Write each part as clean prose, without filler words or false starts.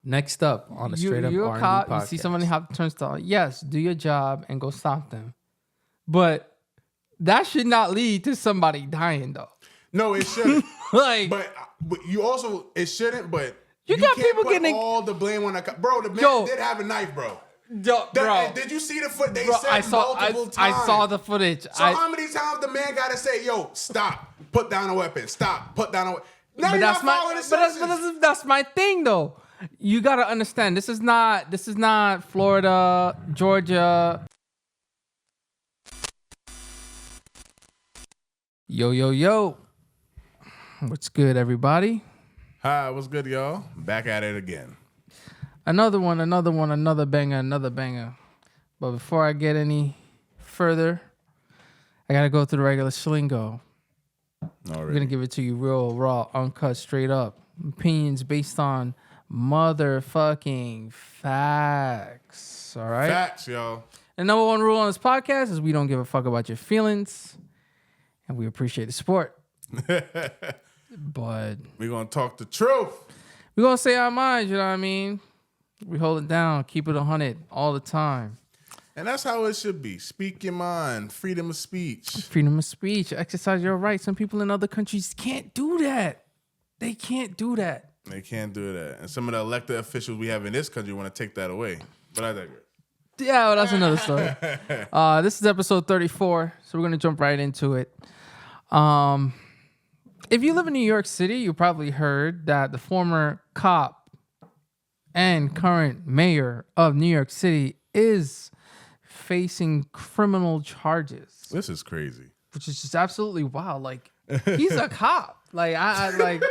Next up on the Straight Up you're R&B a cop. podcast. You see somebody hop the turnstile. Yes, do your job and go stop them. But that should not lead to somebody dying, though. No, it shouldn't. Like, but you also, it shouldn't, but you got can't people put getting all the blame on the cop. Bro, the man did have a knife, bro. Bro. Did you see the foot? They Bro, said multiple times. I saw the footage. So how many times the man got to say, yo, stop, put down a weapon, stop, put down a weapon? Now you're not following the instructions. That's my thing, though. You got to understand, this is not Florida, Georgia. Yo. What's good, everybody? Hi, what's good, y'all? Back at it again. Another banger. But before I get any further, I got to go through the regular slingo. We're going to give it to you real, raw, uncut, straight up. Opinions based on motherfucking facts. All right? Facts, y'all. The number one rule on this podcast is we don't give a fuck about your feelings. And we appreciate the support. But we're going to talk the truth. We're going to say our minds, you know what I mean? We hold it down, keep it 100 all the time. And that's how it should be. Speak your mind. Freedom of speech. Freedom of speech. Exercise your rights. Some people in other countries can't do that. They can't do that. They can't do that. And some of the elected officials we have in this country want to take that away. But I digress. Yeah, well, that's another story. This is episode 34, so we're going to jump right into it. If you live in New York City, you probably heard that the former cop and current mayor of New York City is facing criminal charges. This is crazy. Which is just absolutely wild. Like, he's a cop. Like, I like,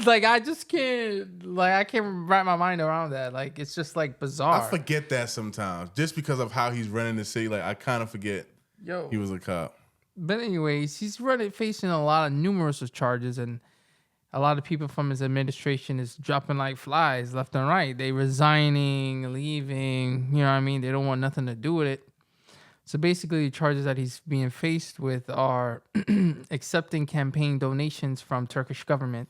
like, I just can't, like, I can't wrap my mind around that. Like, it's just, like, bizarre. I forget that sometimes. Just because of how he's running the city, like, I kind of forget he was a cop. But anyways, he's facing a lot of numerous charges, and a lot of people from his administration is dropping like flies left and right. They resigning, leaving, you know what I mean? They don't want nothing to do with it. So basically, the charges that he's being faced with are accepting campaign donations from Turkish government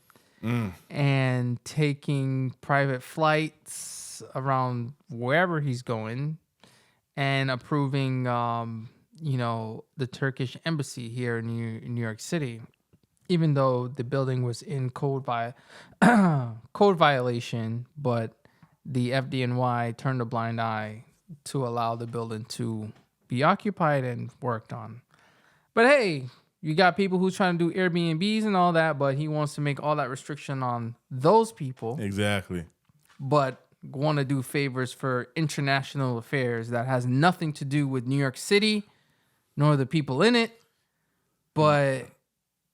and taking private flights around wherever he's going and approving the Turkish embassy here in New York City, even though the building was in code violation, but the FDNY turned a blind eye to allow the building to be occupied and worked on. But hey, you got people who's trying to do Airbnbs and all that, but he wants to make all that restriction on those people. Exactly. But want to do favors for international affairs that has nothing to do with New York City nor the people in it. But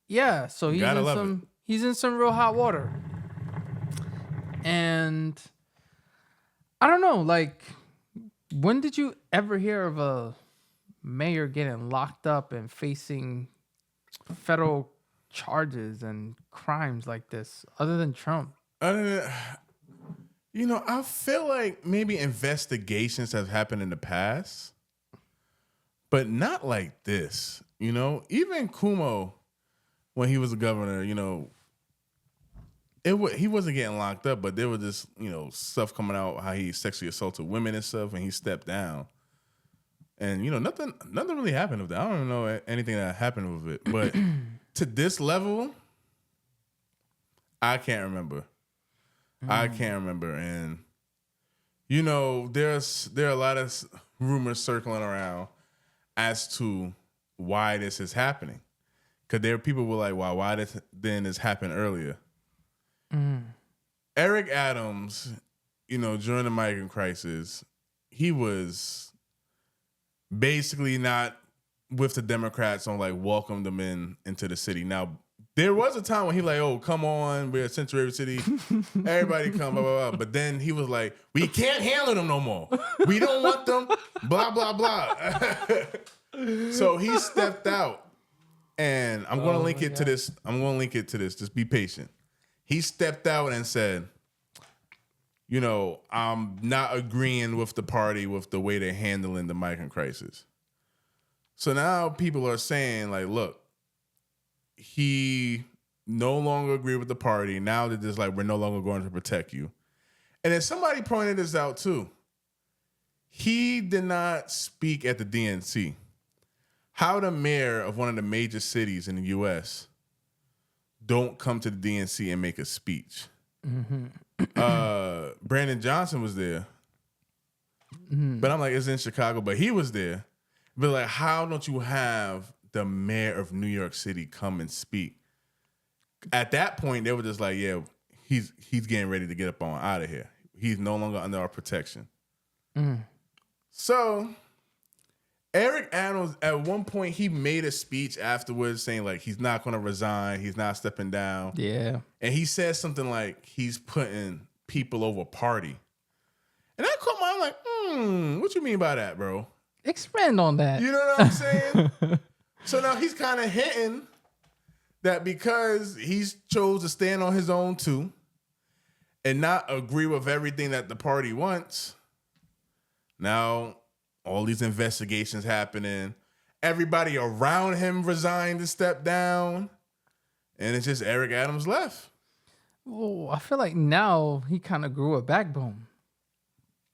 yeah, so he's in some real hot water. And I don't know, like, when did you ever hear of a mayor getting locked up and facing federal charges and crimes like this other than Trump? I feel like maybe investigations have happened in the past, but not like this, Even Cuomo, when he was a governor, he wasn't getting locked up, but there was this, stuff coming out how he sexually assaulted women and stuff, and he stepped down. And, nothing really happened with that. I don't even know anything that happened with it. But to this level, I can't remember. I can't remember. And, there are a lot of rumors circling around as to why this is happening. Because there are people who were like, wow, why didn't this happen earlier? Eric Adams, during the migrant crisis, he was basically not with the Democrats on like welcome them into the city. Now, there was a time when he was like, oh, come on, we're a sanctuary city. Everybody come, blah, blah, blah. But then he was like, we can't handle them no more. We don't want them, blah, blah, blah. So he stepped out. And I'm going to link it to this. Just be patient. He stepped out and said, I'm not agreeing with the party with the way they're handling the migrant crisis. So now people are saying, like, look, he no longer agreed with the party. Now they're just like, we're no longer going to protect you. And then somebody pointed this out too. He did not speak at the DNC. How the mayor of one of the major cities in the U.S. don't come to the DNC and make a speech? Brandon Johnson was there. But I'm like, it's in Chicago, but he was there. But like, how don't you have the mayor of New York City come and speak? At that point, they were just like, yeah, he's getting ready to get up on out of here. He's no longer under our protection. So Eric Adams, at one point, he made a speech afterwards saying like he's not going to resign. He's not stepping down. Yeah. And he said something like he's putting people over party. And that caught my eye, like, what you mean by that, bro? Expand on that. You know what I'm saying? So now he's kind of hinting that because he's chose to stand on his own too and not agree with everything that the party wants, now all these investigations happening, everybody around him resigned and stepped down, and it's just Eric Adams left. Well, I feel like now he kind of grew a backbone.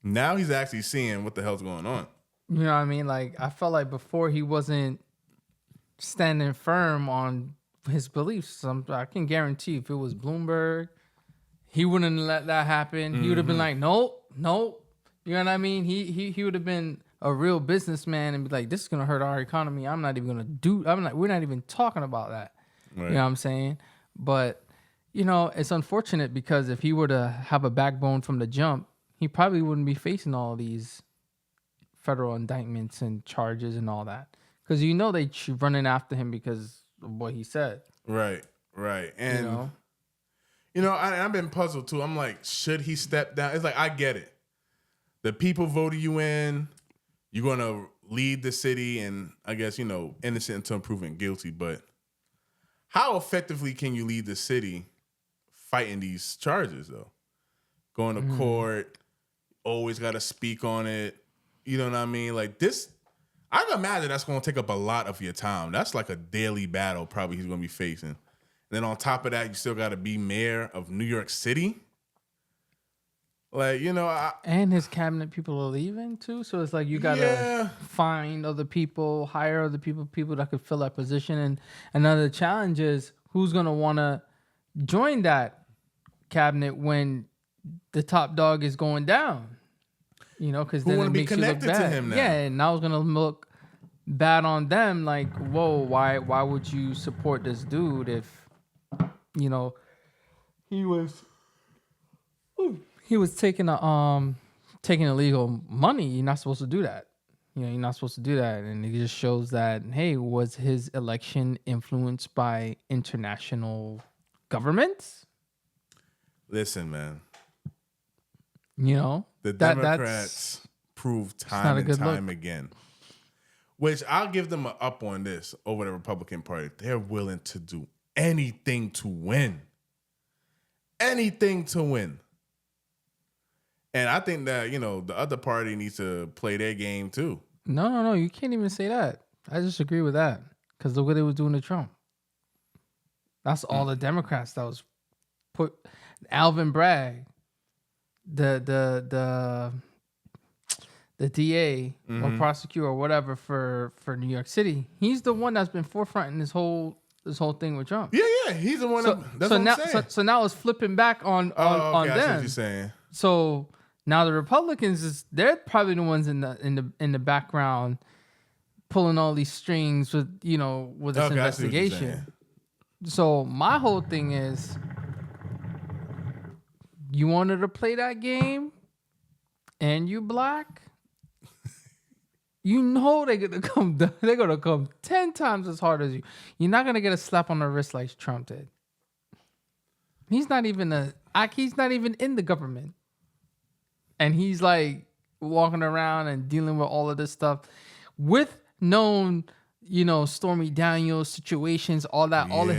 Now he's actually seeing what the hell's going on. You know what I mean? Like, I felt like before he wasn't standing firm on his beliefs. I can guarantee if it was Bloomberg, he wouldn't let that happen. He would have been like, nope. You know what I mean? He would have been a real businessman and be like, this is going to hurt our economy. We're not even talking about that. Right. You know what I'm saying? But, you know, it's unfortunate because if he were to have a backbone from the jump, he probably wouldn't be facing all these federal indictments and charges and all that. Because you know they running after him because of what he said. Right. And, you know I've been puzzled too. I'm like, should he step down? It's like, I get it. The people voted you in. You're going to lead the city and I guess, you know, innocent until proven guilty. But how effectively can you lead the city fighting these charges, though? Going to court, always got to speak on it. You know what I mean? Like this, I can imagine that's going to take up a lot of your time. That's like a daily battle probably he's going to be facing. And then on top of that, you still got to be mayor of New York City. Like, you know. And his cabinet people are leaving too. So it's like you got to find other people, hire other people that could fill that position. And another challenge is who's going to want to join that cabinet when the top dog is going down. You know, because then it makes you look bad. To him now. Yeah, and now it's gonna look bad on them. Like, whoa, why would you support this dude if, you know, he was taking illegal money? You're not supposed to do that. You know, you're not supposed to do that, and it just shows that was his election influenced by international governments? Listen, man. You know, the Democrats proved time and time again, which I'll give them an up on this over the Republican Party. They're willing to do anything to win. Anything to win. And I think that, you know, the other party needs to play their game too. No. You can't even say that. I disagree with that. Because look what they was doing to Trump. That's all the Democrats that was put. Alvin Bragg. The DA or prosecutor or whatever for New York City, he's the one that's been forefronting this whole thing with Trump. Yeah, he's the one. So now it's flipping back on them. I see what you're saying. So now the Republicans they're probably the ones in the background pulling all these strings with this investigation. So my whole thing is, you wanted to play that game and you black, you know they're gonna come 10 times as hard as you. You're not gonna get a slap on the wrist like Trump did. He's not even in the government. And he's like walking around and dealing with all of this stuff with known, Stormy Daniels situations, all that, all of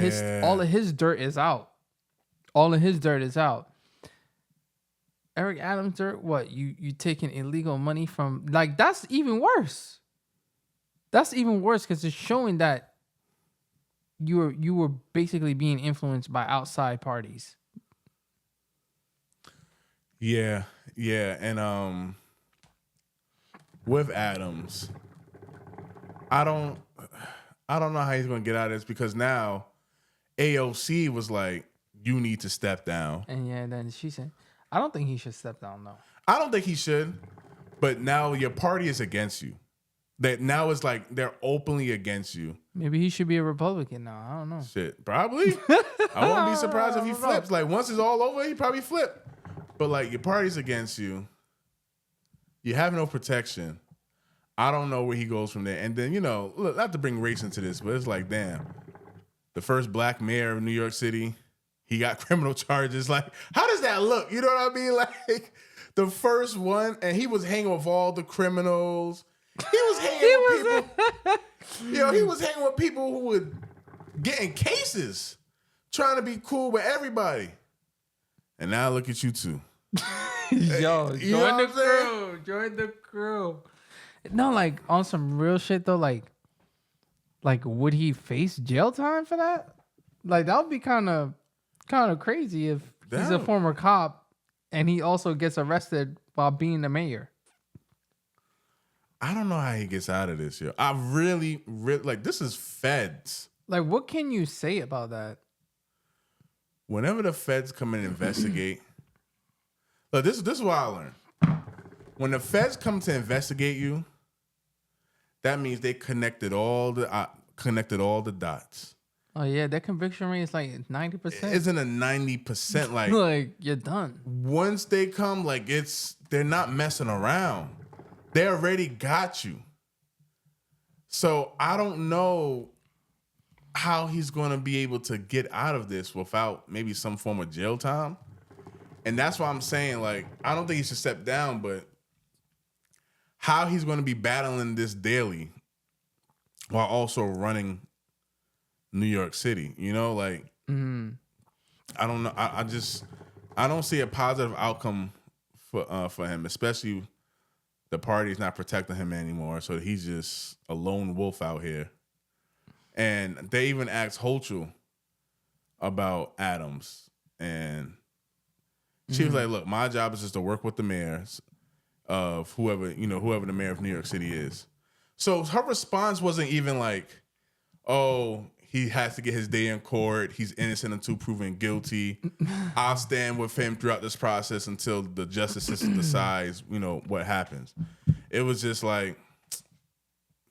his dirt is out. All of his dirt is out. Eric Adams dirt, what? You taking illegal money from, like, that's even worse. That's even worse because it's showing that you were basically being influenced by outside parties. Yeah, and with Adams, I don't, I don't know how he's gonna get out of this because now AOC was like, "You need to step down." And yeah, then she said, I don't think he should step down though. I don't think he should, but now your party is against you. That now it's like they're openly against you. Maybe he should be a Republican now. I don't know. Shit, probably. I won't be surprised if he flips. Like once it's all over, he probably flip. But like your party's against you. You have no protection. I don't know where he goes from there. And then, look, not to bring race into this, but it's like, damn, the first black mayor of New York City, he got criminal charges. Like, how does that look? You know what I mean? Like, the first one, and he was hanging with all the criminals. He was hanging with people. He was hanging with people who would get in cases, trying to be cool with everybody. And now look at you two. Yo, join the crew. Join the crew. No, like on some real shit though, like would he face jail time for that? Like that would be kind of crazy if he's a former cop and he also gets arrested while being the mayor. I don't know how he gets out of this, yo. I really like this is feds. Like, what can you say about that? Whenever the feds come and investigate, look, this is what I learned. When the feds come to investigate you, that means they connected all the dots. Oh yeah, their conviction rate is like 90%. Isn't a 90% like like you're done. Once they come, like they're not messing around. They already got you. So I don't know how he's going to be able to get out of this without maybe some form of jail time. And that's why I'm saying, like, I don't think he should step down, but how he's going to be battling this daily while also running New York City, like, I don't know. I don't see a positive outcome for him, especially the party's not protecting him anymore. So he's just a lone wolf out here. And they even asked Hochul about Adams. And she was like, look, my job is just to work with the mayors of whoever the mayor of New York City is. So her response wasn't even like, oh, he has to get his day in court. He's innocent until proven guilty. I'll stand with him throughout this process until the justice system decides, what happens. It was just like,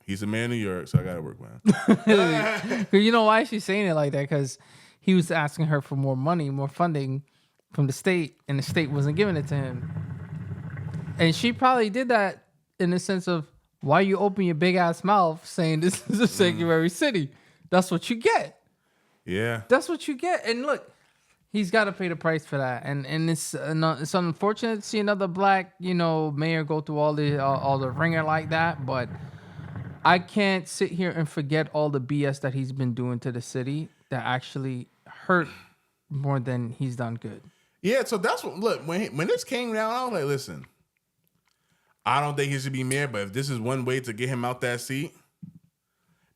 he's a man in New York, so I got to work with him. You know why she's saying it like that? Because he was asking her for more money, more funding from the state, and the state wasn't giving it to him. And she probably did that in the sense of, why you open your big ass mouth saying this is a sanctuary city? That's what you get. Yeah. That's what you get. And look, he's got to pay the price for that. And it's unfortunate to see another black, mayor go through all the ringer like that. But I can't sit here and forget all the BS that he's been doing to the city that actually hurt more than he's done good. Yeah, so that's what, look, when this came down, I was like, listen, I don't think he should be mayor, but if this is one way to get him out that seat,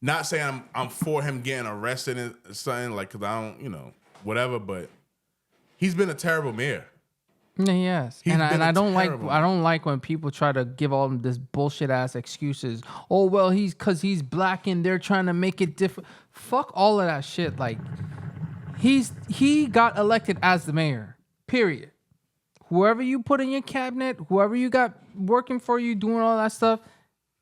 not saying I'm for him getting arrested and something, like, because I don't, whatever, but he's been a terrible mayor. Yeah, yes. And I don't like when people try to give all this bullshit ass excuses. Oh, well, because he's black and they're trying to make it different. Fuck all of that shit. Like, he got elected as the mayor. Period. Whoever you put in your cabinet, whoever you got working for you, doing all that stuff,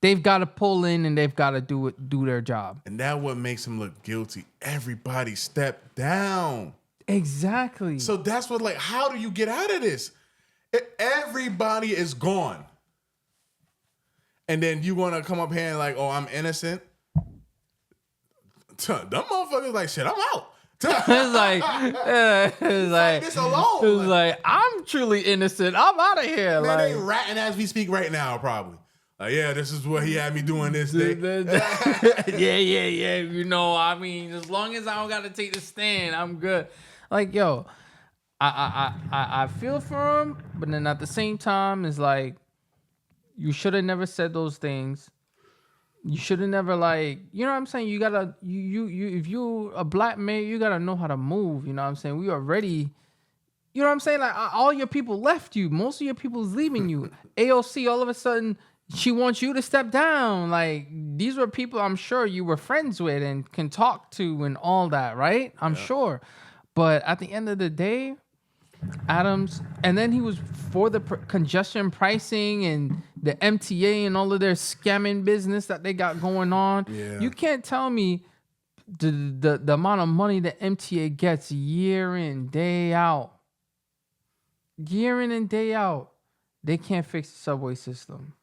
they've got to pull in and they've got to do their job. And that's what makes him look guilty. Everybody step down. Exactly. So that's what, like, how do you get out of this? Everybody is gone. And then you want to come up here and like, oh, I'm innocent. Them motherfuckers like, shit, I'm out. It's like this alone. It's like, I'm truly innocent. I'm out of here. Man, they ratting as we speak right now, probably. Like, yeah, this is what he had me doing this day. Yeah. I mean, as long as I don't got to take the stand, I'm good. Like, yo, I feel for him, but then at the same time, it's like, you should have never said those things. You should have never, like, you know what I'm saying? You gotta, you if you a black man, you gotta know how to move. You know what I'm saying? We already You know what I'm saying? Like all your people left you. Most of your people is leaving you. AOC all of a sudden she wants you to step down. Like these were people I'm sure you were friends with and can talk to and all that, right? I'm sure. But at the end of the day, Adams, and then he was for the congestion pricing and the MTA and all of their scamming business that they got going on. Yeah. You can't tell me the amount of money the MTA gets year in, day out. Year in and day out, they can't fix the subway system.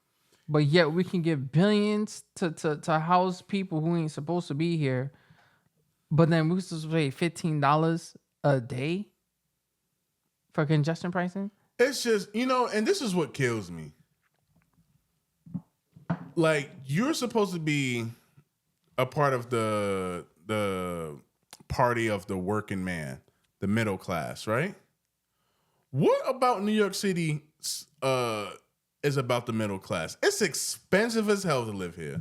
But yet we can give billions to house people who ain't supposed to be here. But then we're supposed to pay $15 a day for congestion pricing? It's just, and this is what kills me. Like, you're supposed to be a part of the party of the working man, the middle class, right? What about New York City is about the middle class? It's expensive as hell to live here.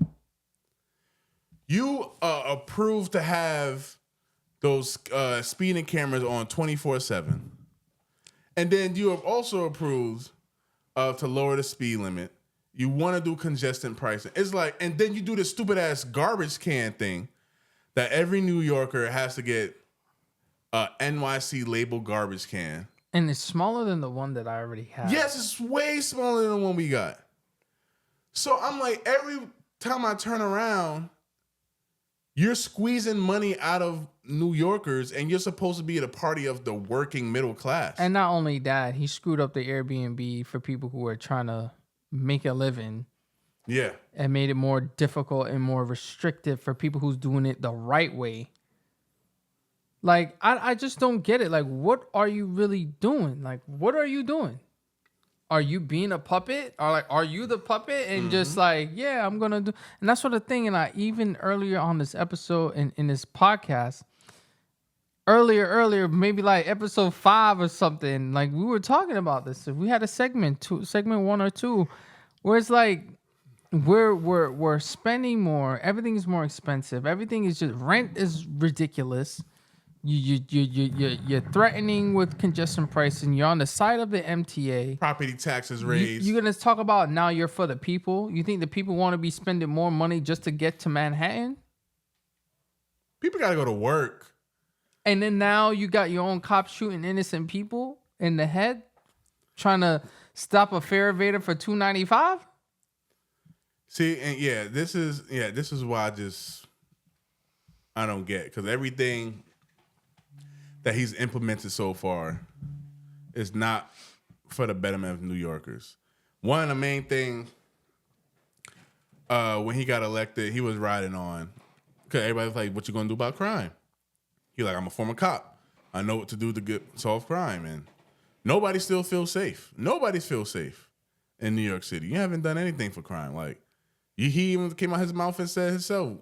You approved to have those speeding cameras on 24/7. And then you have also approved to lower the speed limit. You want to do congestion pricing. It's like, and then you do this stupid ass garbage can thing that every New Yorker has to get a NYC label garbage can. And it's smaller than the one that I already have. Yes, it's way smaller than the one we got. So I'm like, every time I turn around, you're squeezing money out of New Yorkers, and you're supposed to be the party of the working middle class. And not only that, he screwed up the Airbnb for people who are trying to make a living. Yeah. And made it more difficult and more restrictive for people who's doing it the right way. Like, I just don't get it. Like, what are you really doing? Like, what are you doing? Are you being a puppet? Or like, are you the puppet and just like, yeah, I'm gonna do? And that's what the thing. And I even earlier on this episode in this podcast, earlier, maybe like episode 5 or something, like we were talking about this. We had a segment 1 or 2, where it's like we're spending more. Everything is more expensive. Everything is just rent is ridiculous. You're threatening with congestion pricing. You're on the side of the MTA. Property taxes raised. You're going to talk about now you're for the people. You think the people want to be spending more money just to get to Manhattan? People got to go to work. And then now you got your own cops shooting innocent people in the head, trying to stop a fare evader for $2.95? See, and this is why I don't get, because everything that he's implemented so far is not for the betterment of New Yorkers. One of the main things, when he got elected, he was riding on, because everybody was like, what you gonna do about crime? He like, I'm a former cop. I know what to do to solve crime. And nobody still feels safe. Nobody feels safe in New York City. You haven't done anything for crime. Like, he even came out his mouth and said himself,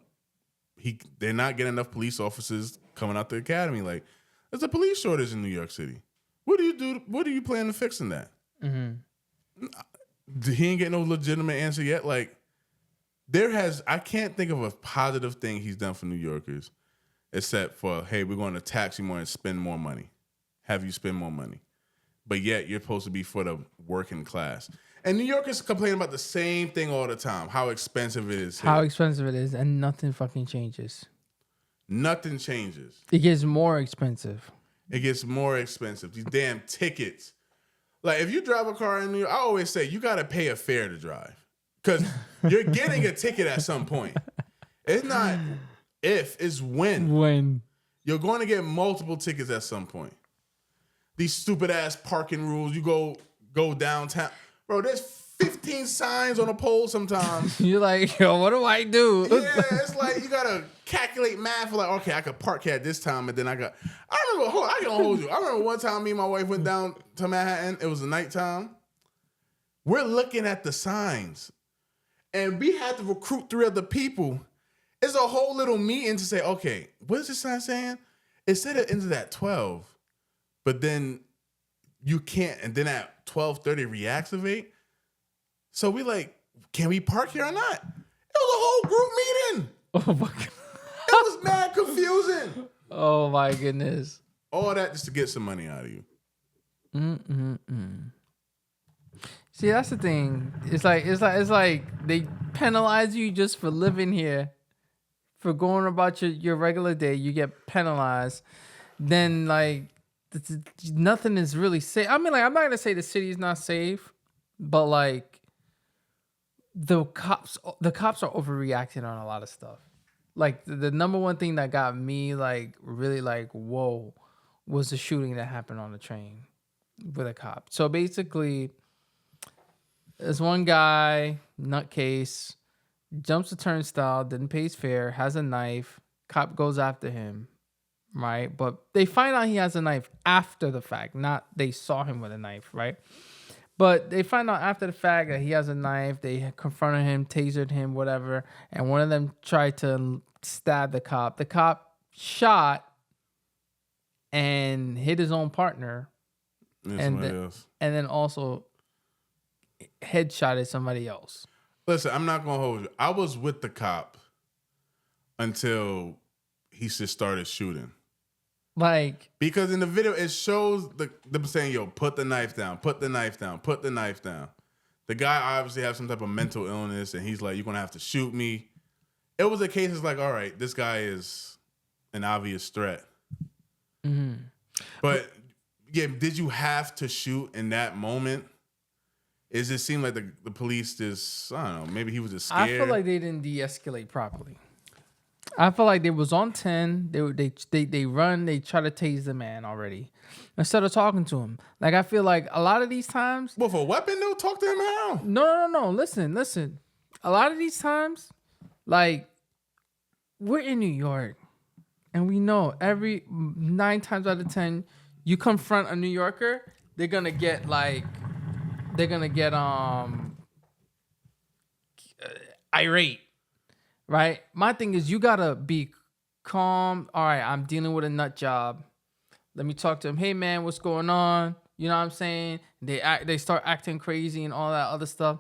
they're not getting enough police officers coming out the academy. Like, there's a police shortage in New York City. What do you do? What are you planning to fix in that? Mm-hmm. He ain't get no legitimate answer yet. Like, I can't think of a positive thing he's done for New Yorkers, except for, hey, we're going to tax you more and spend more money. Have you spend more money. But yet you're supposed to be for the working class. And New Yorkers complain about the same thing all the time, how expensive it is here. How expensive it is, and nothing fucking changes. Nothing changes. It gets more expensive. It gets more expensive. These damn tickets. Like, if you drive a car in New York, I always say you got to pay a fare to drive. Because you're getting a ticket at some point. It's not if, it's when. When. You're going to get multiple tickets at some point. These stupid ass parking rules. You go downtown. Bro, there's 15 signs on a pole sometimes. You're like, yo, what do I do? Yeah, it's like you gotta calculate math for like, okay, I could park here at this time, and then I remember, I can hold you. I remember one time me and my wife went down to Manhattan. It was a nighttime. We're looking at the signs, and we had to recruit 3 other people. It's a whole little meeting to say, okay, what is this sign saying? It said it ends at 12, but then you can't, and then at 12:30 reactivate. So we like, can we park here or not? It was a whole group meeting. Oh my God. It was mad confusing. Oh my goodness. All that just to get some money out of you. See, that's the thing. It's like they penalize you just for living here, for going about your regular day. You get penalized. Then like nothing is really safe. I mean, like I'm not gonna say the city is not safe, but like the cops are overreacting on a lot of stuff. Like the number one thing that got me like really like whoa was the shooting that happened on the train with a cop. So basically, there's one guy, nutcase, jumps the turnstile, didn't pay his fare, has a knife. Cop goes after him, right? But they find out he has a knife after the fact, not they saw him with a knife, right? But they find out after the fact that he has a knife. They confronted him, tasered him, whatever. And one of them tried to stab the cop. The cop shot and hit his own partner. And then also headshotted somebody else. Listen, I'm not going to hold you. I was with the cop until he just started shooting. Like, because in the video, it shows them saying, yo, put the knife down, put the knife down, put the knife down. The guy obviously has some type of mental illness, and he's like, you're going to have to shoot me. It was a case that's like, all right, this guy is an obvious threat. Mm-hmm. But, yeah, did you have to shoot in that moment? It just seemed like the police just, I don't know, maybe he was just scared. I feel like they didn't de-escalate properly. I feel like they was on 10. They run. They try to tase the man already instead of talking to him. Like I feel like a lot of these times. Well, for a weapon, they'll talk to him how? No. Listen. A lot of these times, like we're in New York, and we know every 9 times out of 10, you confront a New Yorker, they're gonna get irate. Right? My thing is you gotta be calm. All right, I'm dealing with a nut job. Let me talk to him. Hey man, what's going on? You know what I'm saying? They start acting crazy and all that other stuff.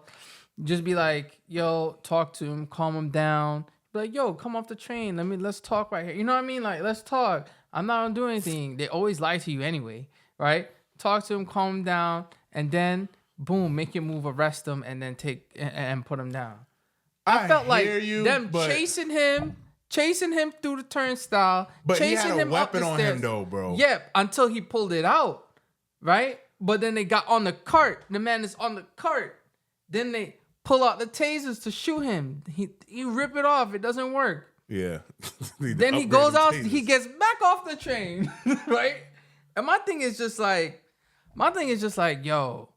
Just be like, yo, talk to him, calm him down. Be like, yo, come off the train. Let's talk right here. You know what I mean? Like, let's talk. I'm not gonna do anything. They always lie to you anyway, right? Talk to him, calm him down, and then boom, make your move, arrest him, and then take and put him down. I felt like them chasing him through the turnstile, but chasing he had a him weapon up the on stairs. him though, bro. Yeah, until he pulled it out, right? But then they got on the cart. The man is on the cart. Then they pull out the tasers to shoot him. He rip it off. It doesn't work. Yeah. Then he goes out. Tasers. He gets back off the train, right? And my thing is just like, yo.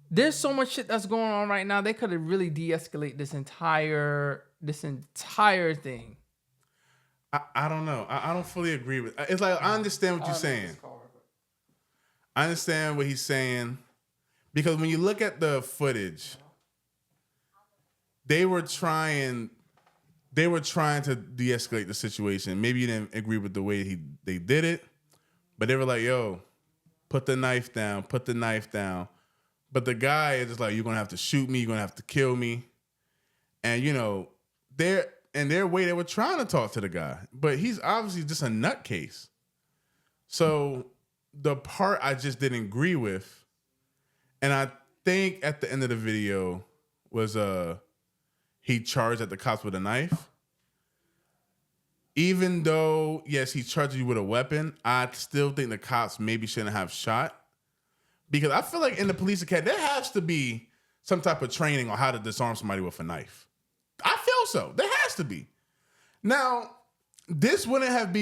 There's so much shit that's going on right now. They could have really de-escalated this entire thing. I don't know. I don't fully agree with. It's like I understand what you're saying. I understand what he's saying because when you look at the footage, they were trying to de-escalate the situation. Maybe you didn't agree with the way they did it, but they were like, "Yo, put the knife down. Put the knife down." But the guy is just like, you're going to have to shoot me. You're going to have to kill me. And, you know, their way, they were trying to talk to the guy. But he's obviously just a nutcase. So the part I just didn't agree with, and I think at the end of the video was he charged at the cops with a knife. Even though, yes, he charged you with a weapon, I still think the cops maybe shouldn't have shot. Because I feel like in the police academy, there has to be some type of training on how to disarm somebody with a knife. I feel so. There has to be. Now, this wouldn't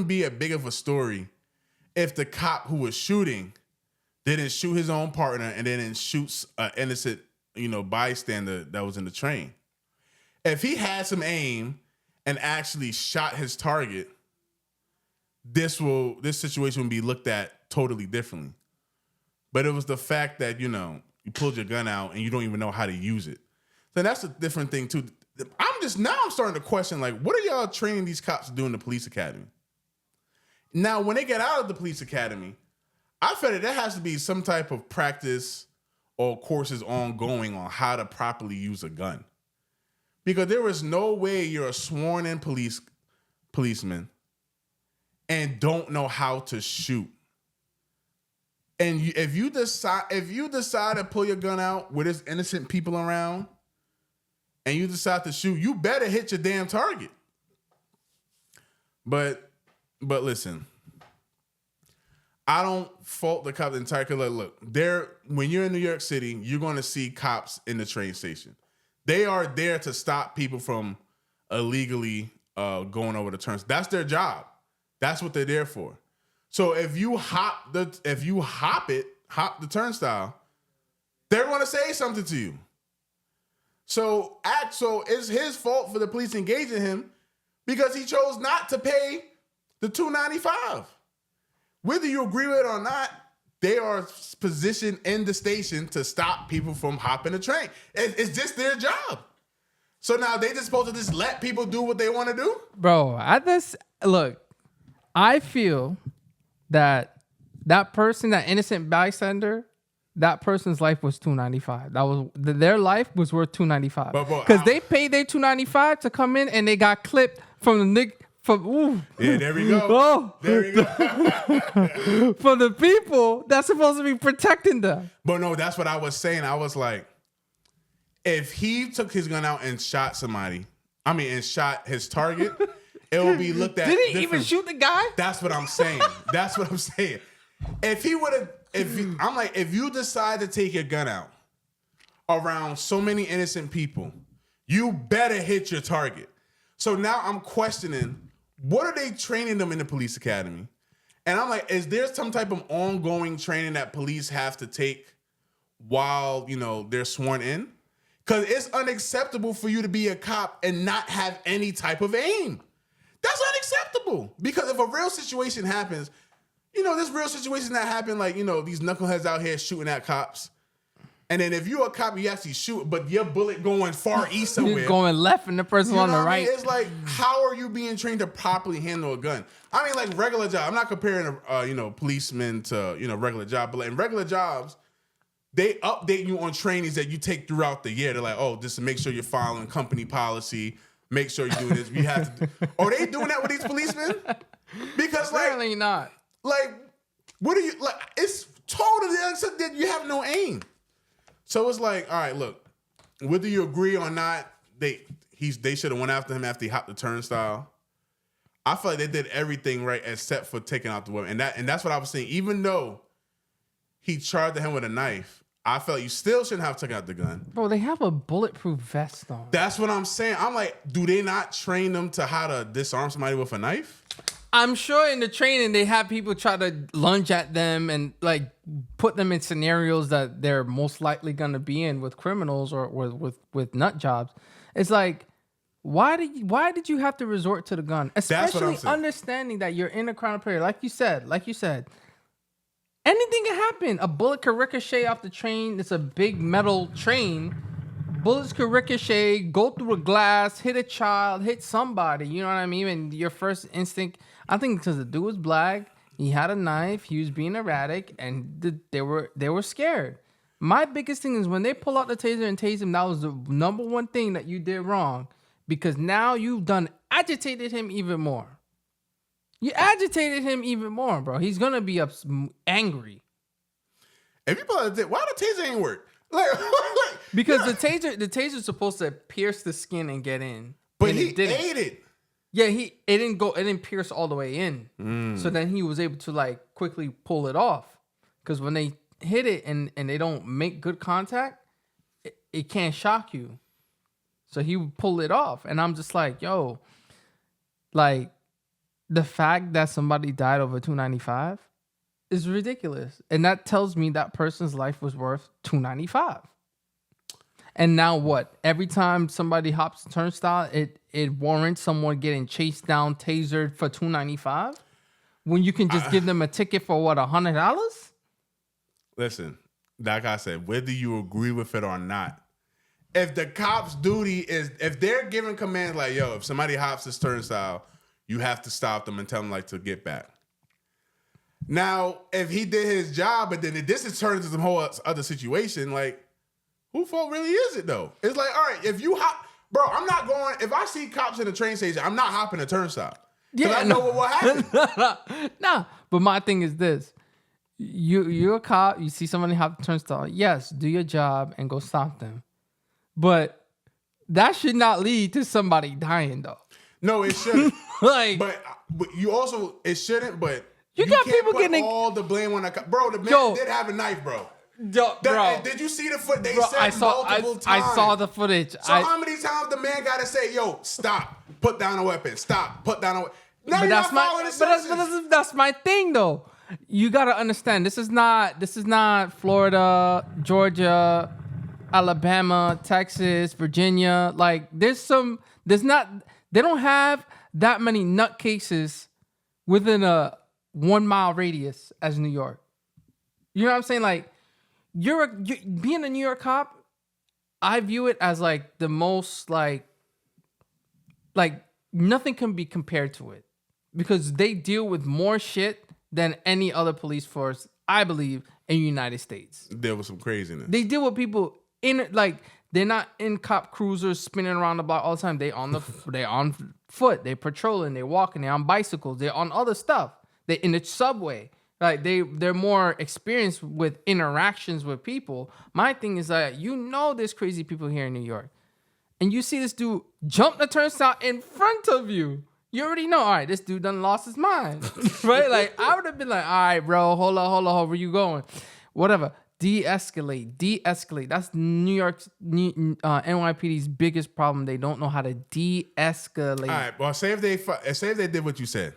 be as big of a story if the cop who was shooting didn't shoot his own partner and didn't shoot an innocent, bystander that was in the train. If he had some aim and actually shot his target, this situation would be looked at totally differently. But it was the fact that, you pulled your gun out and you don't even know how to use it. So that's a different thing, too. I'm starting to question, like, what are y'all training these cops to do in the police academy? Now, when they get out of the police academy, I feel that there has to be some type of practice or courses ongoing on how to properly use a gun. Because there is no way you're a sworn-in policeman and don't know how to shoot. And if you decide to pull your gun out where there's innocent people around, and you decide to shoot, you better hit your damn target. But listen, I don't fault the cops entirely. Look, when you're in New York City, you're going to see cops in the train station. They are there to stop people from illegally going over the turnstile. That's their job. That's what they're there for. So if you hop the turnstile, they're going to say something to you. So it's his fault for the police engaging him because he chose not to pay the $2.95. Whether you agree with it or not, they are positioned in the station to stop people from hopping the train. It's just their job. So now they just supposed to just let people do what they want to do? Bro, I feel that person, that innocent bystander, that person's life was $2.95. Their life was worth $2.95 because they paid their $2.95 to come in and they got clipped from the nigga. Yeah, there we go. Oh. There we go. For the people that's supposed to be protecting them. But no, that's what I was saying. I was like, if he took his gun out and shot somebody, and shot his target, it will be looked at. Did he even shoot the guy? That's what I'm saying. If he would have, if you decide to take your gun out around so many innocent people, you better hit your target. So now I'm questioning, what are they training them in the police academy? And I'm like, is there some type of ongoing training that police have to take while, they're sworn in? Because it's unacceptable for you to be a cop and not have any type of aim. That's unacceptable. Because if a real situation happens, this real situation that happened, these knuckleheads out here shooting at cops. And then if you're a cop, you actually shoot, but your bullet going far east somewhere. You're going left and the person on the right. It's like, how are you being trained to properly handle a gun? Regular job. I'm not comparing, policemen to, regular job. But in regular jobs, they update you on trainings that you take throughout the year. They're like, oh, just to make sure you're following company policy. Make sure you do this. We have to. Are they doing that with these policemen? Because apparently not. What are you like? It's totally unacceptable that you have no aim. So it's like, all right, look, whether you agree or not, they should have went after him after he hopped the turnstile. I feel like they did everything right except for taking out the weapon, and that's what I was saying. Even though he charged him with a knife, I felt you still shouldn't have taken out the gun. Bro, they have a bulletproof vest on. That's what I'm saying. I'm like, do they not train them to how to disarm somebody with a knife? I'm sure in the training they have people try to lunge at them and put them in scenarios that they're most likely going to be in with criminals or with nut jobs. It's like, why did you have to resort to the gun? Especially understanding that you're in a crowded area. Like you said, anything can happen. A bullet could ricochet off the train. It's a big metal train. Bullets could ricochet, go through a glass, hit a child, hit somebody. You know what I mean? And your first instinct, I think because the dude was black, he had a knife, he was being erratic, and they were scared. My biggest thing is when they pull out the taser and tase him, that was the number one thing that you did wrong. Because now you've agitated him even more. You agitated him even more, bro. He's going to be angry. If you pull out why the taser ain't work? Because the taser's supposed to pierce the skin and get in. But he ate it. Yeah, it didn't pierce all the way in. So then he was able to quickly pull it off. Because when they hit it and they don't make good contact, it can't shock you. So he would pull it off. And I'm just like, yo, the fact that somebody died over $2.95 is ridiculous. And that tells me that person's life was worth $2.95. And now what? Every time somebody hops the turnstile, it warrants someone getting chased down, tasered for $2.95? When you can just give them a ticket for what, $100? Listen, like I said, whether you agree with it or not, if the cop's duty is, if they're giving commands like, yo, if somebody hops this turnstile, you have to stop them and tell them to get back. Now, if he did his job, but then this is turned into some whole other situation, who fault really is it though? It's like, all right, if you hop, bro, I'm not going, if I see cops in the train station, I'm not hopping a turnstile. Yeah, I know what will happen. Nah, but my thing is this. You're a cop. You see somebody hop the turnstile. Yes, do your job and go stop them. But that should not lead to somebody dying, though. No, it shouldn't. Like, but you also it shouldn't. But you got can't people put getting all the blame on the cop. Bro, the man did have a knife, bro. Bro, Did you see the foot? They bro, said multiple times. I saw the footage. So how many times the man got to say, "Yo, stop, put down a weapon, stop, put down a weapon"? But that's my thing, though. You gotta understand. This is not Florida, Georgia, Alabama, Texas, Virginia. Like, they don't have that many nutcases within a 1 mile radius as New York. You know what I'm saying? Like, being a New York cop, I view it as like the most like nothing can be compared to it because they deal with more shit than any other police force, I believe, in the United States. There was some craziness. They deal with people they're not in cop cruisers spinning around the block all the time. They on foot, they patrolling, they walking, they on bicycles, they on other stuff. They in the subway. Like they're more experienced with interactions with people. My thing is that there's crazy people here in New York. And you see this dude jump the turnstile in front of you. You already know, all right, this dude done lost his mind. Right? Like, I would have been like, all right, bro, hold on, where you going? Whatever. De-escalate. That's New York's NYPD's biggest problem. They don't know how to de-escalate. All right, well, say if they did what you said.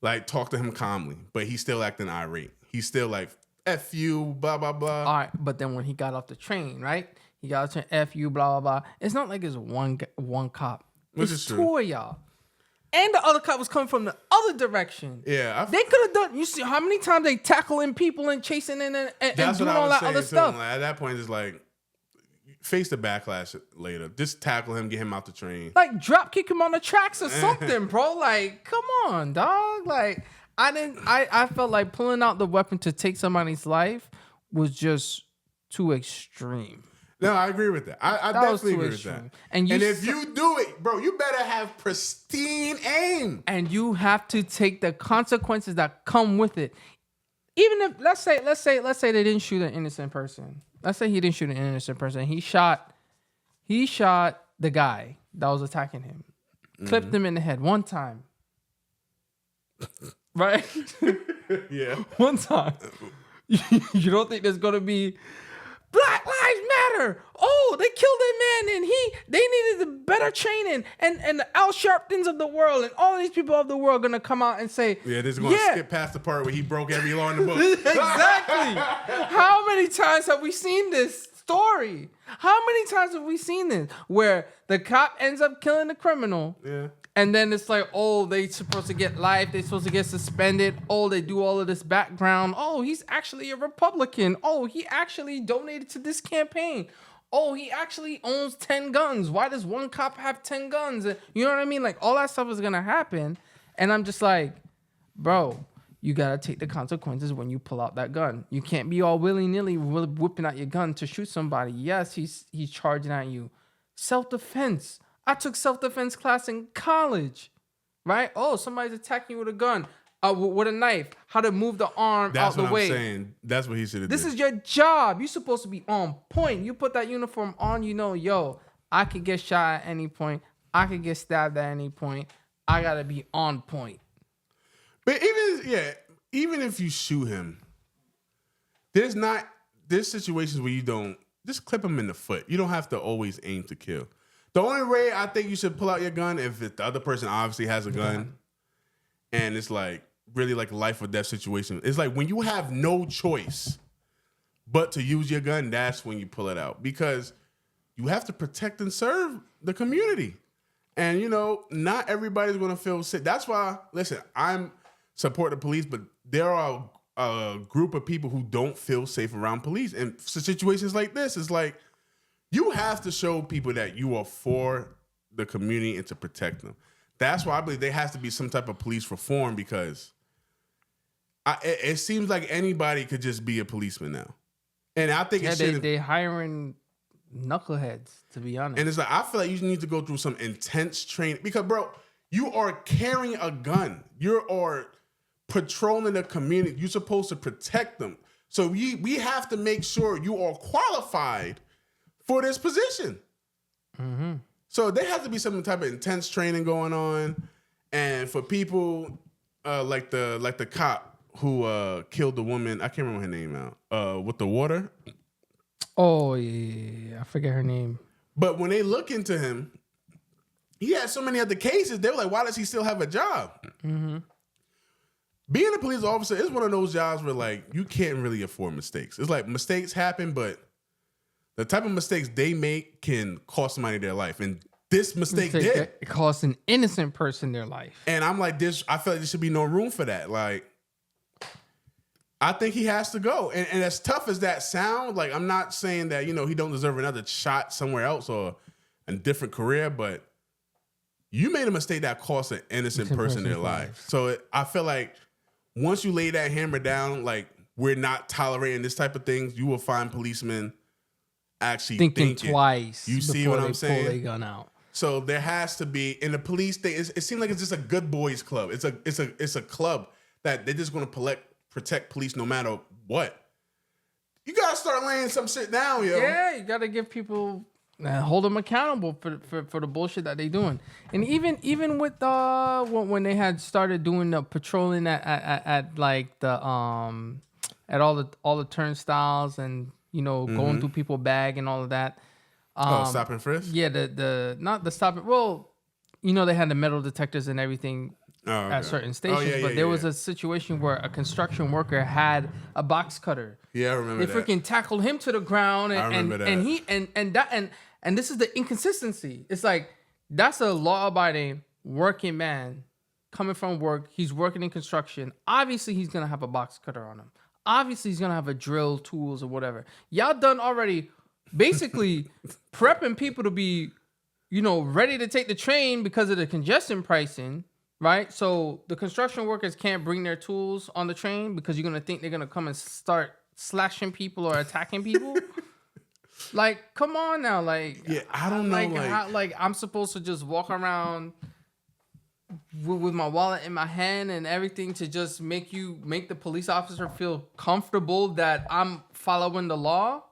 Like, talk to him calmly, but he's still acting irate. He's still like, F you, blah, blah, blah. All right, but then when he got off the train, right? He got off the train, F you, blah, blah, blah. It's not like it's one cop. Which it's is true. Two of y'all. And the other cop was coming from the other direction. Yeah. They could have done, you see how many times they tackling people and chasing and doing all that other stuff. Like, at that point, it's like, face the backlash later. Just tackle him, get him out the train. Like, drop kick him on the tracks or something, bro. Like, come on, dog. Like, I felt like pulling out the weapon to take somebody's life was just too extreme. No, I agree with that. I definitely agree with that. And if you do it, bro, you better have pristine aim. And you have to take the consequences that come with it. Even if let's say they didn't shoot an innocent person. Let's say he didn't shoot an innocent person. He shot the guy that was attacking him. Clipped him in the head one time. Right? Yeah. One time. You don't think there's gonna be Black Lives Matter. Oh, they killed that man, and they needed the better training, and the Al Sharptons of the world, and all these people of the world gonna come out and say, yeah, this is gonna skip past the part where he broke every law in the book. Exactly. How many times have we seen this story? How many times have we seen this where the cop ends up killing the criminal? Yeah. And then it's like, oh, they supposed to get life. They supposed to get suspended. Oh, they do all of this background. Oh, he's actually a Republican. Oh, he actually donated to this campaign. Oh, he actually owns 10 guns. Why does one cop have 10 guns? You know what I mean? Like, all that stuff is going to happen. And I'm just like, bro, you got to take the consequences when you pull out that gun. You can't be all willy-nilly whipping out your gun to shoot somebody. Yes, he's charging at you. Self-defense. I took self-defense class in college, right? Oh, somebody's attacking you with a gun, with a knife, how to move the arm out the way. That's what I'm saying. That's what he should have did. This is your job. You're supposed to be on point. You put that uniform on, yo, I could get shot at any point. I could get stabbed at any point. I got to be on point. But even if you shoot him, there's situations where you don't, just clip him in the foot. You don't have to always aim to kill. The only way I think you should pull out your gun if the other person obviously has a gun and it's like really like a life or death situation. It's like when you have no choice but to use your gun, that's when you pull it out because you have to protect and serve the community. And, not everybody's going to feel safe. That's why, listen, I'm support the police, but there are a group of people who don't feel safe around police. And situations like this, it's like, you have to show people that you are for the community and to protect them. That's why I believe there has to be some type of police reform because it seems like anybody could just be a policeman now. And I think they hiring knuckleheads, to be honest. And it's like, I feel like you need to go through some intense training because, bro, you are carrying a gun. You are patrolling the community. You're supposed to protect them. So we have to make sure you are qualified for this position. Mm-hmm. So there has to be some type of intense training going on. And for people like the cop who killed the woman, I can't remember her name now, with the water. Oh, yeah. I forget her name. But when they look into him, he had so many other cases. They were like, why does he still have a job? Mm-hmm. Being a police officer is one of those jobs where, like, you can't really afford mistakes. It's like mistakes happen, but the type of mistakes they make can cost somebody their life. And this mistake did. It cost an innocent person their life. And I'm like, I feel like there should be no room for that. Like, I think he has to go. And as tough as that sounds, like, I'm not saying that, he don't deserve another shot somewhere else or a different career, but you made a mistake that cost an innocent person their life. So I feel like once you lay that hammer down, like, we're not tolerating this type of things, you will find policemen actually thinking twice. You see what I'm saying? Pull their gun out. So there has to be, in the police thing, it seems like it's just a good boys club. It's a club that they're just going to protect police no matter what. You got to start laying some shit down, yo. Yeah, you got to give people, hold them accountable for the bullshit that they doing. And even with when they had started doing the patrolling at like the at all the turnstiles and going through people's bag and all of that. Stop and frisk? Yeah, not the stop. Well, they had the metal detectors and everything at certain stations, but there was a situation where a construction worker had a box cutter. Yeah, I remember they that. They freaking tackled him to the ground, and I remember that. And he and this is the inconsistency. It's like that's a law-abiding working man coming from work. He's working in construction. Obviously, he's gonna have a box cutter on him. Obviously, he's gonna have a drill, tools, or whatever. Y'all done already. Basically, prepping people to be, ready to take the train because of the congestion pricing, right? So the construction workers can't bring their tools on the train because you're gonna think they're gonna come and start slashing people or attacking people. Like, come on now, like, yeah, I don't know, like I'm supposed to just walk around with my wallet in my hand and everything to just make the police officer feel comfortable that I'm following the law.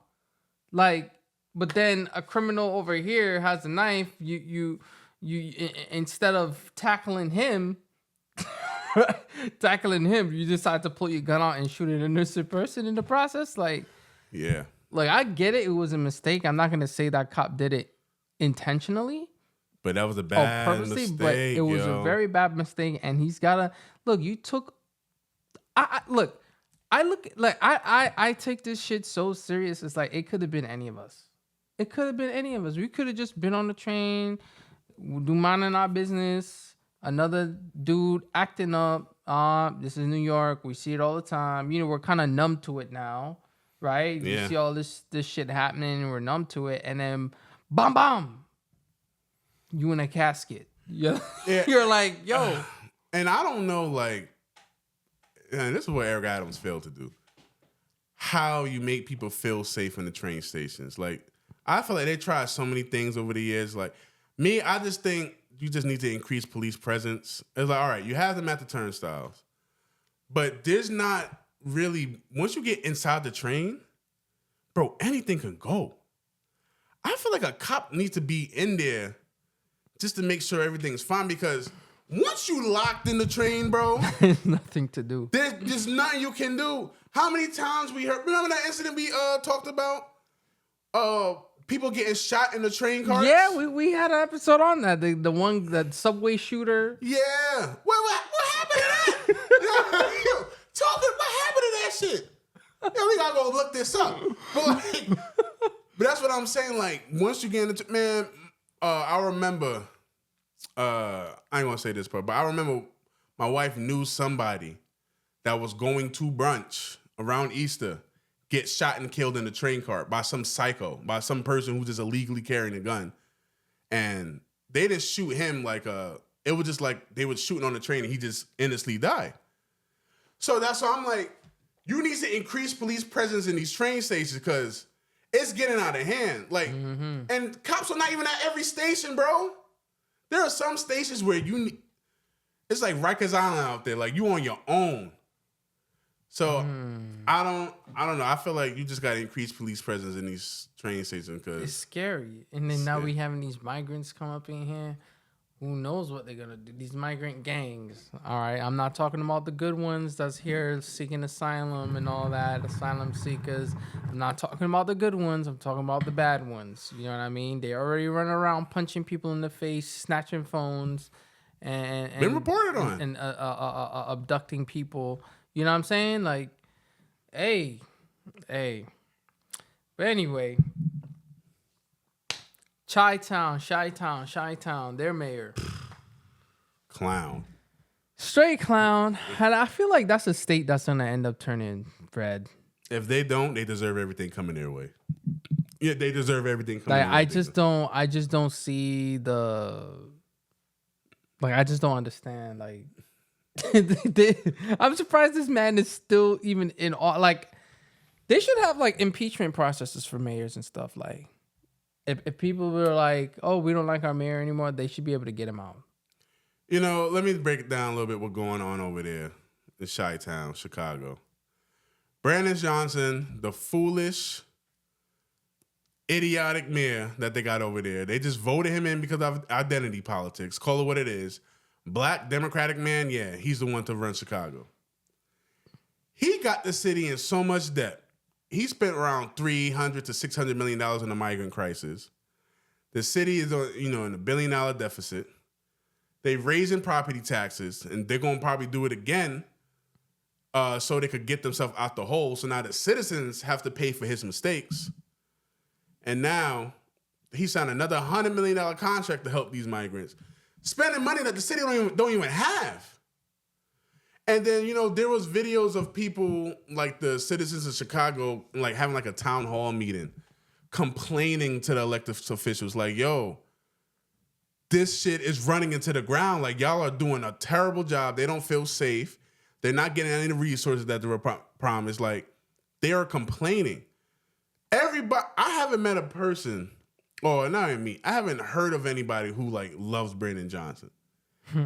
Like, but then a criminal over here has a knife. You instead of tackling him, you decide to pull your gun out and shoot an innocent person in the process. Like, yeah, like I get it. It was a mistake. I'm not gonna say that cop did it intentionally, but that was a bad mistake. But it was a very bad mistake, and he's gotta look. You took. I take this shit so serious. It's like it could have been any of us. It could have been any of us. We could have just been on the train, minding our business. Another dude acting up. This is New York. We see it all the time. We're kind of numb to it now, right? Yeah. You see all this shit happening, and we're numb to it. And then, bam, you in a casket. Yeah. You're like, yo. And I don't know, like. And this is what Eric Adams failed to do. How you make people feel safe in the train stations. Like, I feel like they tried so many things over the years. Like, me, I just think you just need to increase police presence. It's like, all right, you have them at the turnstiles. But there's not really, once you get inside the train, bro, anything can go. I feel like a cop needs to be in there just to make sure everything's fine because once you locked in the train, bro, there's nothing to do. There's nothing you can do. How many times we heard? Remember that incident we talked about? People getting shot in the train cars. Yeah, we had an episode on that. The one, that subway shooter. Yeah. What happened to that? What happened to that shit? Yeah, we gotta go look this up. But that's what I'm saying. Like, once you get into, man, I remember. I ain't gonna say this part, but I remember my wife knew somebody that was going to brunch around Easter, get shot and killed in a train car by some psycho, by some person who's just illegally carrying a gun. And they didn't shoot him it was just like they were shooting on the train and he just innocently died. So that's why I'm like, you need to increase police presence in these train stations because it's getting out of hand. Like, and cops are not even at every station, bro. There are some stations where It's like Rikers Island out there. Like you on your own. So I don't know. I feel like you just got to increase police presence in these train stations because it's scary. And then now we having these migrants come up in here. Who knows what they're gonna do? These migrant gangs. All right, I'm not talking about the good ones that's here seeking asylum and all that, asylum seekers. I'm not talking about the good ones. I'm talking about the bad ones. You know what I mean? They already run around punching people in the face, snatching phones, and been reported on, and abducting people. You know what I'm saying? Like, hey. But anyway. Chi-Town, their mayor. Clown. Straight clown. And I feel like that's a state that's going to end up turning red. If they don't, they deserve everything coming their way. Yeah, they deserve everything coming their way. I just don't see the... Like, I just don't understand. Like, I'm surprised this man is still even in... Like, they should have, like, impeachment processes for mayors and stuff, like... If people were like, oh, we don't like our mayor anymore, they should be able to get him out. You know, let me break it down a little bit what's going on over there in Chi-Town, Chicago. Brandon Johnson, the foolish, idiotic mayor that they got over there. They just voted him in because of identity politics. Call it what it is. Black Democratic man, yeah, he's the one to run Chicago. He got the city in so much debt. He spent around $300 to $600 million in the migrant crisis. The city is, in a $1 billion deficit. They're raising property taxes, and they're going to probably do it again so they could get themselves out the hole. So now the citizens have to pay for his mistakes. And now he signed another $100 million contract to help these migrants, spending money that the city don't even have. And then, there was videos of people, like the citizens of Chicago, like having like a town hall meeting, complaining to the elected officials, like, yo, this shit is running into the ground. Like, y'all are doing a terrible job. They don't feel safe. They're not getting any resources that they were promised. Like, they are complaining. Everybody, I haven't met a person, or not even me, I haven't heard of anybody who, like, loves Brandon Johnson.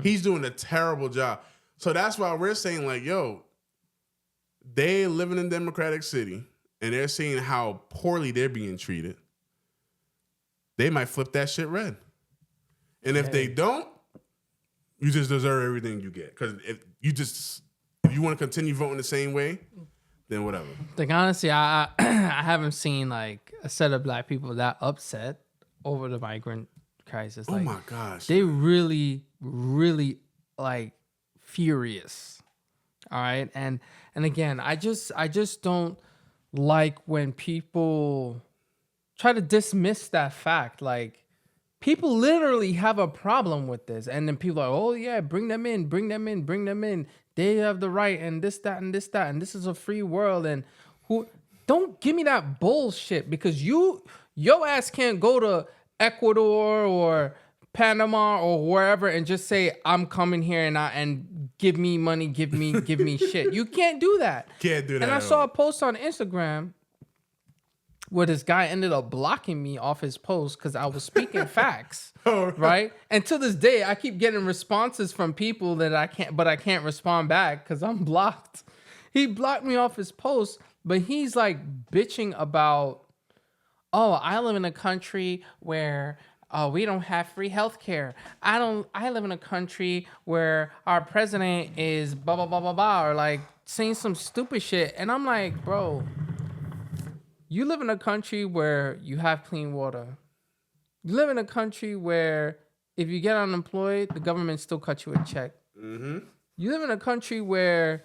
He's doing a terrible job. So that's why we're saying, like, yo, they live in a democratic city and they're seeing how poorly they're being treated. They might flip that shit red. And if they don't, you just deserve everything you get. Because if you want to continue voting the same way, then whatever. Like, honestly, I haven't seen, like, a set of black people that upset over the migrant crisis. Like, oh, my gosh. They really, really, like, furious. All right. And again, I just don't like when people try to dismiss that fact. Like, people literally have a problem with this. And then people are, oh yeah, bring them in. They have the right and this, that, and this is a free world. And don't give me that bullshit, because your ass can't go to Ecuador or Panama or wherever and just say, I'm coming here and give me money, give me shit. You can't do that. Can't do that. And I saw a post on Instagram where this guy ended up blocking me off his post because I was speaking facts. Right? And to this day, I keep getting responses from people that I can't respond back because I'm blocked. He blocked me off his post, but he's like bitching about, oh, I live in a country where we don't have free healthcare. I live in a country where our president is blah, blah, blah, blah, blah, or like saying some stupid shit. And I'm like, bro, you live in a country where you have clean water. You live in a country where if you get unemployed, the government still cuts you a check. Mm-hmm. You live in a country where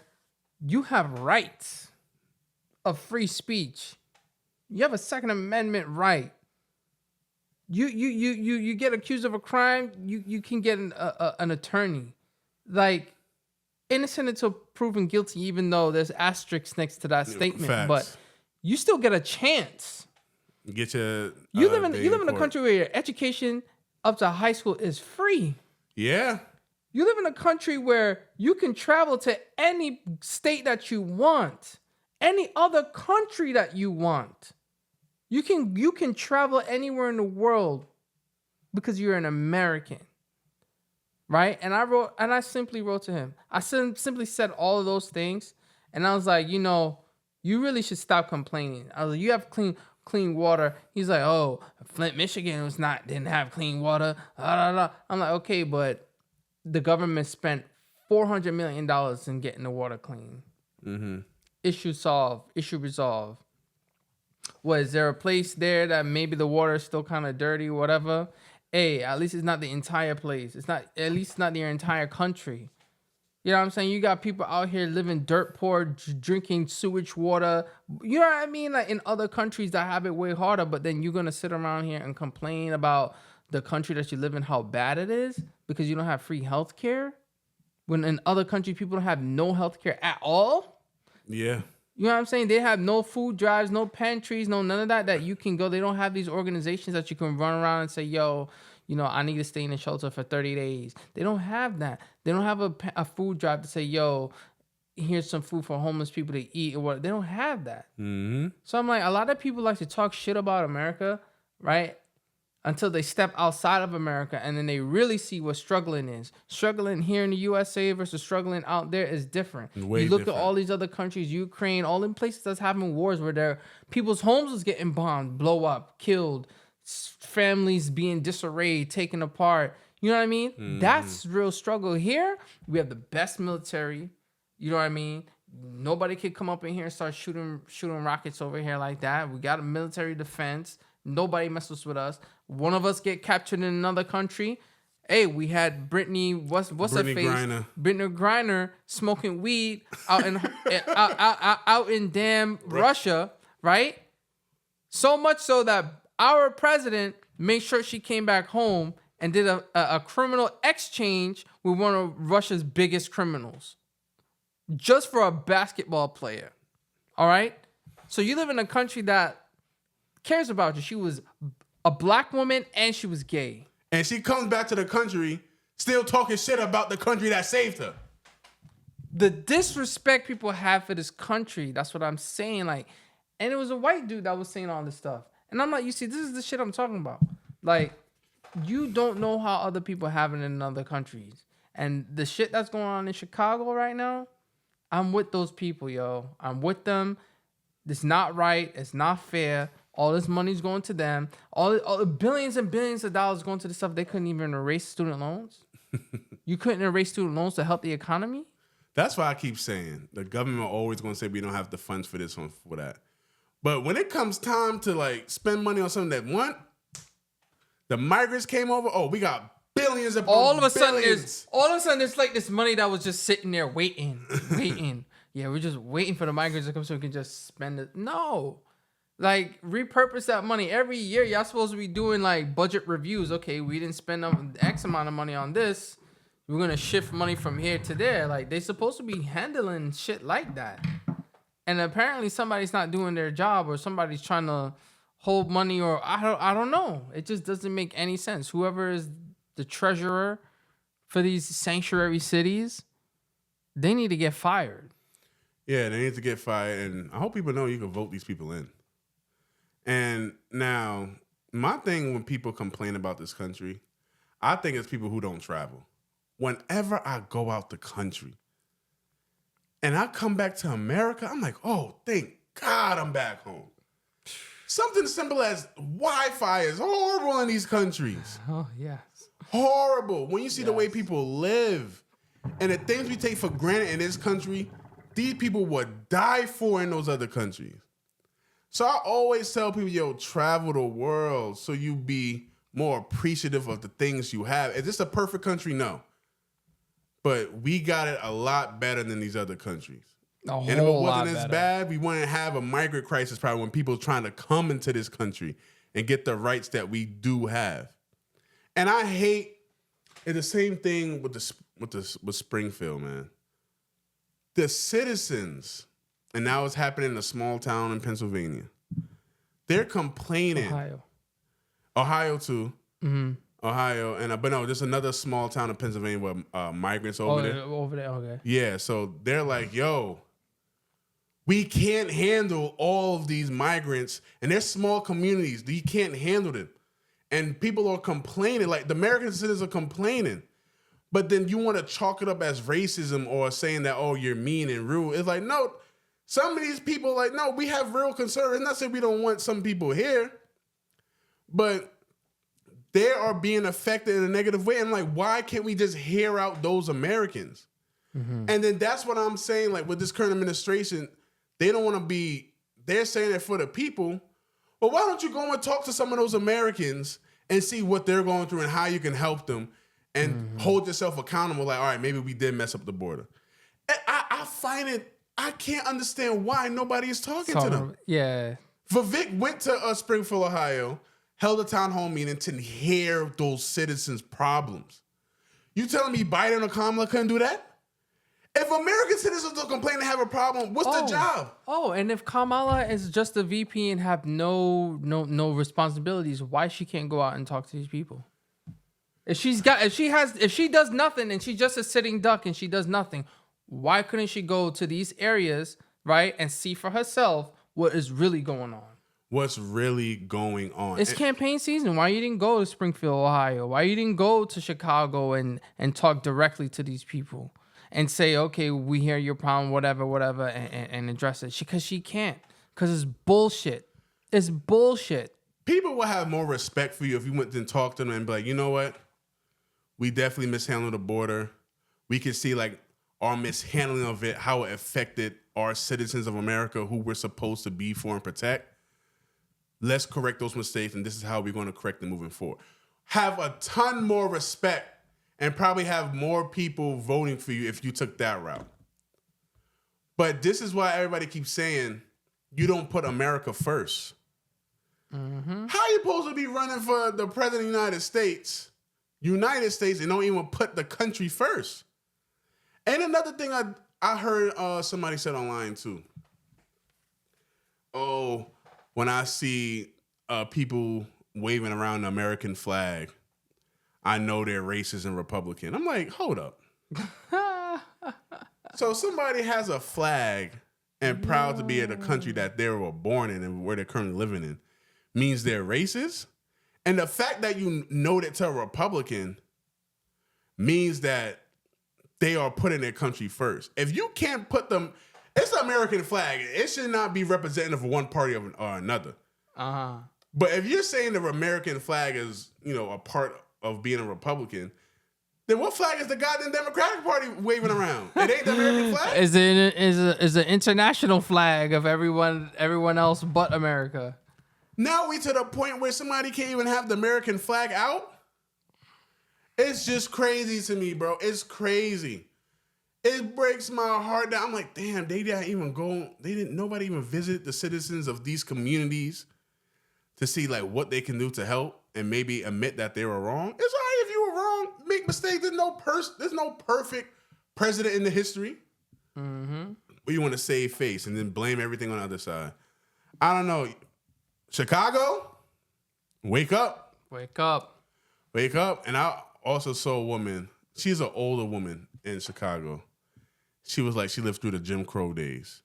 you have rights of free speech. You have a Second Amendment right. You get accused of a crime, you can get an attorney. Like, innocent until proven guilty, even though there's asterisks next to that statement. Facts. But you still get a chance. Get your you live in a country where your education up to high school is free. Yeah. You live in a country where you can travel to any state that you want, any other country that you want. You can travel anywhere in the world because you're an American. right? And I simply wrote to him. I simply said all of those things, and I was like, you really should stop complaining. I was like, you have clean water. He's like, oh, Flint, Michigan didn't have clean water. I'm like, okay, but the government spent $400 million in getting the water clean. Mm-hmm. Issue solved. Issue resolved. Was there a place there that maybe the water is still kind of dirty, whatever? Hey, at least it's not the entire place. It's not, at least not the entire country. You know what I'm saying? You got people out here living dirt poor, drinking sewage water. You know what I mean? Like in other countries that have it way harder, but then you're going to sit around here and complain about the country that you live in, how bad it is because you don't have free health care. When in other countries, people don't have no health care at all. Yeah. You know what I'm saying? They have no food drives, no pantries, none of that you can go. They don't have these organizations that you can run around and say, yo, I need to stay in a shelter for 30 days. They don't have that. They don't have a food drive to say, yo, here's some food for homeless people to eat or what. They don't have that. Mm-hmm. So I'm like, a lot of people like to talk shit about America, right? Until they step outside of America and then they really see what struggling is. Struggling here in the USA versus struggling out there is different. Way you look different. at all these other countries, Ukraine, all in places that's having wars where people's homes was getting bombed, blow up, killed, families being disarrayed, taken apart. You know what I mean? Mm-hmm. That's real struggle. Here, we have the best military. You know what I mean? Nobody could come up in here and start shooting rockets over here like that. We got a military defense. Nobody messes with us. One of us get captured in another country. Hey, we had Brittany, what's her face? Brittany Griner smoking weed out in out in damn Russia, right? So much so that our president made sure she came back home and did a criminal exchange with one of Russia's biggest criminals, just for a basketball player. All right, so you live in a country that cares about you. She was a black woman and she was gay. And she comes back to the country still talking shit about the country that saved her. The disrespect people have for this country, that's what I'm saying. Like, and it was a white dude that was saying all this stuff. And I'm like, you see, this is the shit I'm talking about. Like, you don't know how other people have it in other countries. And the shit that's going on in Chicago right now, I'm with those people, yo. I'm with them. It's not right. It's not fair. All this money's going to them. All the billions and billions of dollars going to the stuff. They couldn't even erase student loans. You couldn't erase student loans to help the economy. That's why I keep saying the government always going to say we don't have the funds for this one, for that. But when it comes time to like spend money on something that the migrants came over. Oh, we got billions of all of a sudden there's like this money that was just sitting there waiting. Yeah, we're just waiting for the migrants to come so we can just spend it. No. Like, repurpose that money. Every year, y'all supposed to be doing, like, budget reviews. Okay, we didn't spend X amount of money on this. We're going to shift money from here to there. Like, they supposed to be handling shit like that. And apparently somebody's not doing their job or somebody's trying to hold money or I don't know. It just doesn't make any sense. Whoever is the treasurer for these sanctuary cities, they need to get fired. Yeah, they need to get fired. And I hope people know you can vote these people in. And now, my thing when people complain about this country, I think it's people who don't travel. Whenever I go out the country and I come back to America, I'm like, oh, thank God I'm back home. Something simple as Wi-Fi is horrible in these countries. Oh, yes. Horrible. When you see the way people live and the things we take for granted in this country, these people would die for in those other countries. So I always tell people, yo, travel the world so you be more appreciative of the things you have. Is this a perfect country? No. But we got it a lot better than these other countries. And if it wasn't as bad, we wouldn't have a migrant crisis probably when people are trying to come into this country and get the rights that we do have. And I hate it's the same thing with Springfield, man. The citizens, and now it's happening in a small town in Pennsylvania. They're complaining. Ohio too. Mm-hmm. Ohio, but no, there's another small town in Pennsylvania where migrants over there. Over there, okay. Yeah, so they're like, yo, we can't handle all of these migrants, and they're small communities. You can't handle them. And people are complaining, like the American citizens are complaining. but then you want to chalk it up as racism or saying that, oh, you're mean and rude. It's like, no, some of these people, like, no, we have real concerns. Not saying we don't want some people here, but they are being affected in a negative way. And like, why can't we just hear out those Americans? Mm-hmm. And then that's what I'm saying, like, with this current administration, they don't want to be, they're saying it for the people. Well, why don't you go and talk to some of those Americans and see what they're going through and how you can help them and hold yourself accountable? Like, all right, maybe we did mess up the border. And I find it, I can't understand why nobody is talking to them. Yeah. Vivek went to Springfield, Ohio, held a town hall meeting to hear those citizens' problems. You telling me Biden or Kamala couldn't do that? If American citizens don't complain and have a problem, what's the job? Oh, and if Kamala is just a VP and have no responsibilities, why she can't go out and talk to these people? If she does nothing and she's just a sitting duck and she does nothing, why couldn't she go to these areas, right, and see for herself what is really going on? What's really going on? It's campaign season. Why you didn't go to Springfield, Ohio? Why you didn't go to Chicago and talk directly to these people and say, okay, we hear your problem, whatever, and address it? Because she can't. Because it's bullshit. It's bullshit. People will have more respect for you if you went and talked to them and be like, you know what? We definitely mishandled the border. We can see like our mishandling of it, how it affected our citizens of America who we're supposed to be for and protect. Let's correct those mistakes, and this is how we're going to correct them moving forward. Have a ton more respect and probably have more people voting for you if you took that route. But this is why everybody keeps saying you don't put America first. Mm-hmm. How are you supposed to be running for the president of the United States, and don't even put the country first? And another thing I heard somebody said online too. Oh, when I see people waving around the American flag, I know they're racist and Republican. I'm like, hold up. So somebody has a flag and proud to be in the country that they were born in and where they're currently living in means they're racist? And the fact that you know that to a Republican means that they are putting their country first. If you can't put them, it's an American flag. It should not be representative of one party or another. Uh-huh. But if you're saying the American flag is, a part of being a Republican, then what flag is the goddamn Democratic Party waving around? It ain't the American flag. Is an international flag of everyone else but America. Now we to the point where somebody can't even have the American flag out. It's just crazy to me, bro. It's crazy. It breaks my heart that I'm like, damn, they didn't even go. Nobody even visit the citizens of these communities to see like what they can do to help and maybe admit that they were wrong. It's all right if you were wrong, make mistakes. There's no perfect president in the history. Mm-hmm. But you want to save face and then blame everything on the other side. I don't know. Chicago, wake up. Wake up. Wake up. And I also saw a woman. She's an older woman in Chicago. She was like, she lived through the Jim Crow days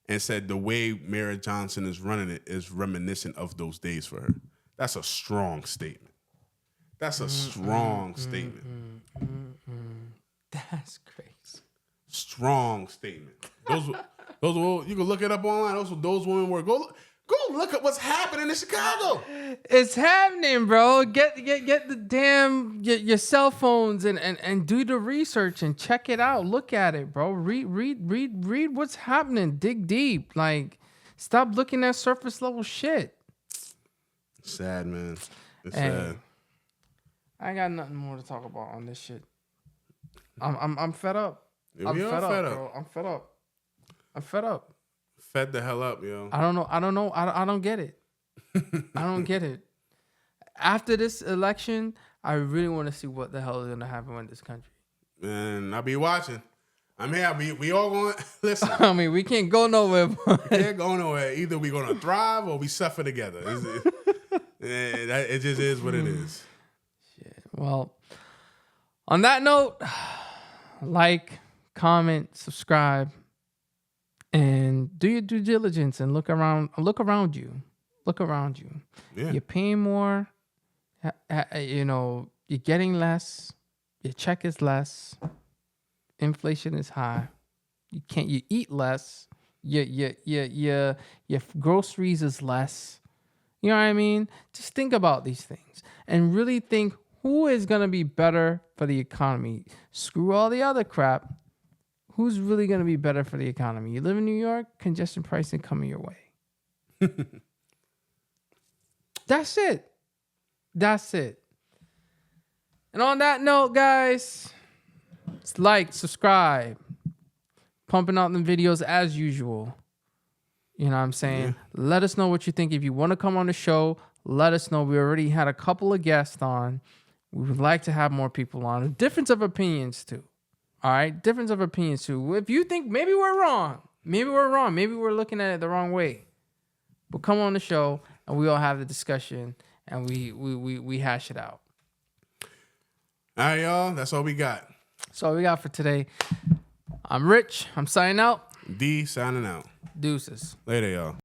and said the way Mayor Johnson is running it is reminiscent of those days for her. That's a strong statement. That's a strong statement. That's crazy. Strong statement. Those you can look it up online. Those women were Go look at what's happening in Chicago. It's happening, bro. Get the damn your cell phones and do the research and check it out. Look at it, bro. Read what's happening. Dig deep. Like, stop looking at surface level shit. Sad, man. It's hey, sad. I got nothing more to talk about on this shit. I'm fed up. Yeah, I'm fed up, bro. I'm fed up. I'm fed up. Fed the hell up, yo. I don't know. I don't get it. I don't get it. After this election, I really want to see what the hell is going to happen in this country. Man, I'll be watching. I'm here. We all going to listen. I mean, we can't go nowhere. We can't go nowhere. Either we're going to thrive or we suffer together. It just is what it is. Shit. Well, on that note, like, comment, subscribe, and do your due diligence and look around you. Look around you. Yeah. You're paying more. You're getting less. Your check is less. Inflation is high. You eat less. Your groceries is less. You know what I mean? Just think about these things and really think who is going to be better for the economy. Screw all the other crap. Who's really going to be better for the economy? You live in New York, congestion pricing coming your way. That's it. That's it. And on that note, guys, like, subscribe. Pumping out them videos as usual. You know what I'm saying? Yeah. Let us know what you think. If you want to come on the show, let us know. We already had a couple of guests on. We would like to have more people on. Difference of opinions, too. All right? Difference of opinions, too. If you think maybe we're wrong. Maybe we're looking at it the wrong way. But come on the show, and we all have the discussion, and we hash it out. All right, y'all. That's all we got. That's all we got for today. I'm Rich. I'm signing out. D signing out. Deuces. Later, y'all.